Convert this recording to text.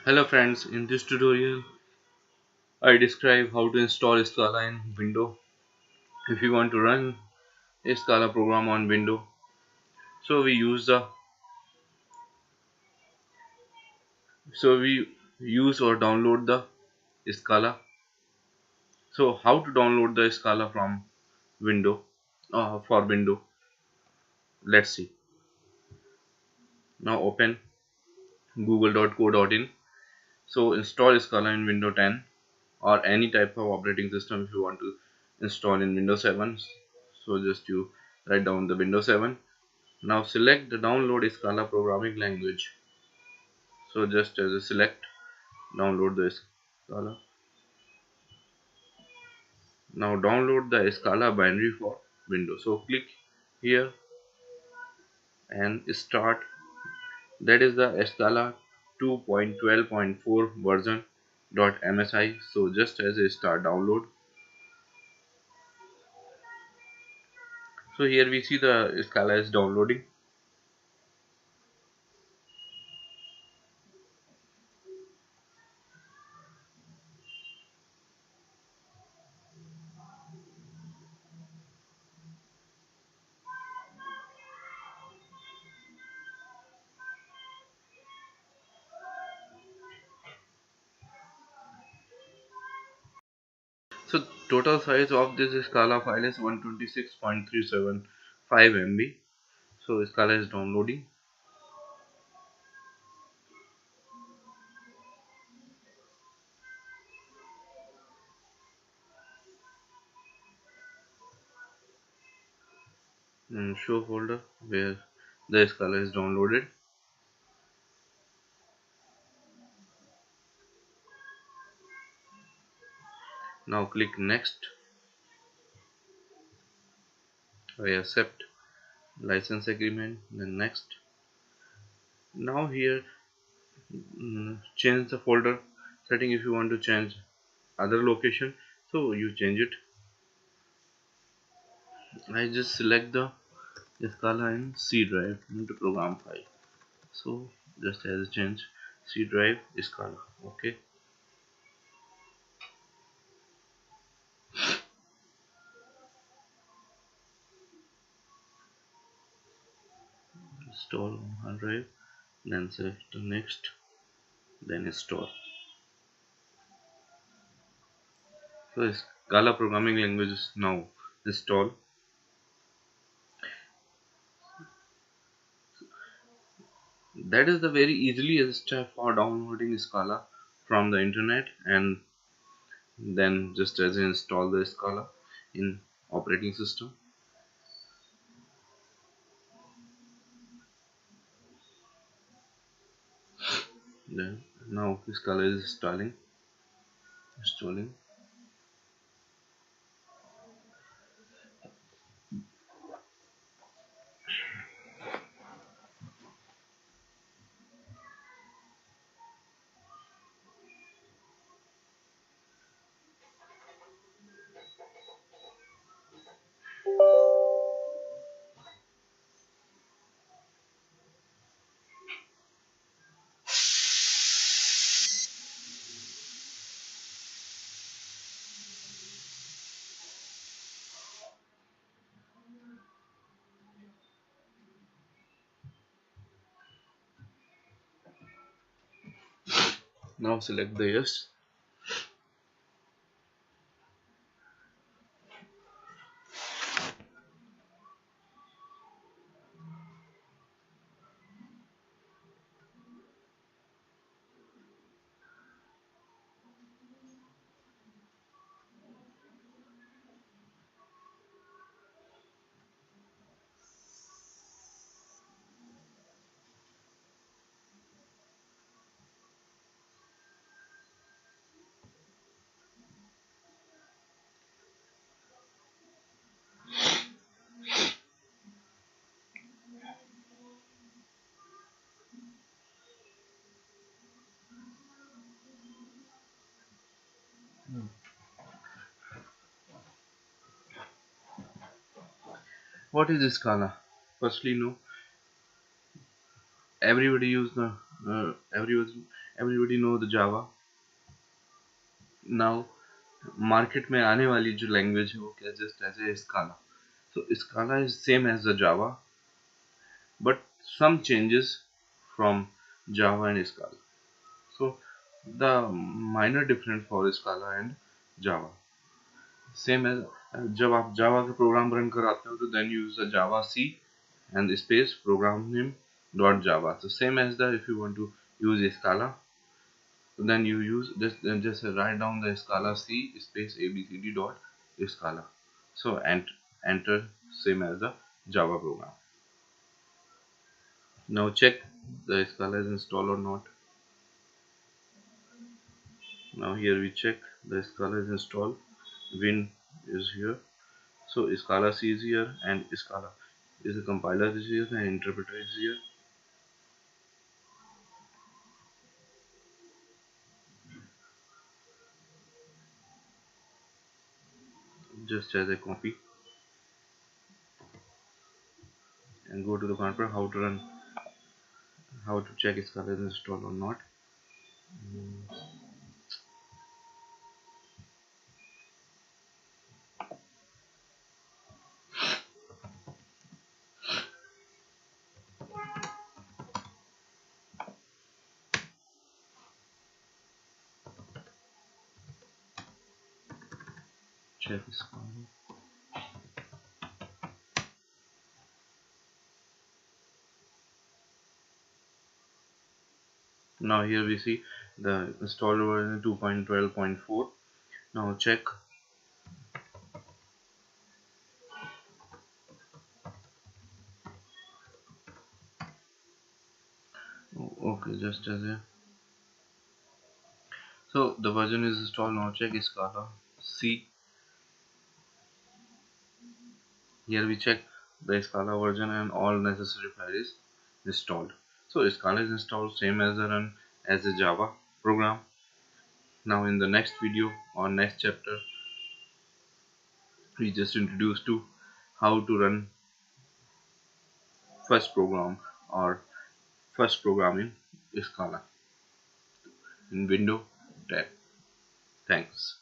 Hello friends, in this tutorial I describe how to install Scala in Windows. If you want to run a Scala program on Windows, so we use the we use or download the Scala. So how to download the Scala from Windows for Windows? Let's see. Now open google.co.in. So install Scala in Windows 10 or any type of operating system if you want to install in Windows 7. So just you write down the Windows 7. Now select the download Scala programming language. So just as a select download the Scala. Now download the Scala binary for Windows. So click here and start. That is the Scala 2.12.4 version .msi. So just as a start download. So here we see the Scala is downloading. So total size of this Scala file is 126.375 MB. So Scala is downloading. Show folder where the Scala is downloaded. Now click next. I accept license agreement, then next. Now here change the folder setting. If you want to change other location, so you change it. I just select the Scala in C drive into program file. So just as a change C drive Scala. Okay. Install on hard drive, then select the next, then install. So Scala programming language is now installed. That is the very easily step for downloading Scala from the internet, and then just as install the Scala in operating system. Then now Scala is installing. Now select the yes. What is Scala? Firstly, no. Everybody use the everybody know the Java. Now market में आने वाली जो language है वो क्या just as a Scala. So Scala is same as the Java, but some changes from Java and Scala. So the minor difference for Scala and Java. Same as जब आप Java का program run कराते हो तो then you use the Java C and space program name dot Java. So same as that if you want to use Scala, then you use just write down the Scala C space abcd dot Scala. So enter same as the Java program. Now check the Scala is installed or not. Now here we check the Scala is installed. Win is here. So Scala C is here and Scala is the compiler is here and interpreter is here. Just as a copy and go to the control how to run, how to check Scala is installed or not. Check Scala. Now here we see the installed version 2.12.4. Now check. Okay, just as a, so the version is installed. Now check Scala C. Here we check the Scala version and all necessary files installed. So Scala is installed same as a run as a Java program. Now in the next video or next chapter we just introduced to how to run first program or first program in Scala in Windows 10. Thanks.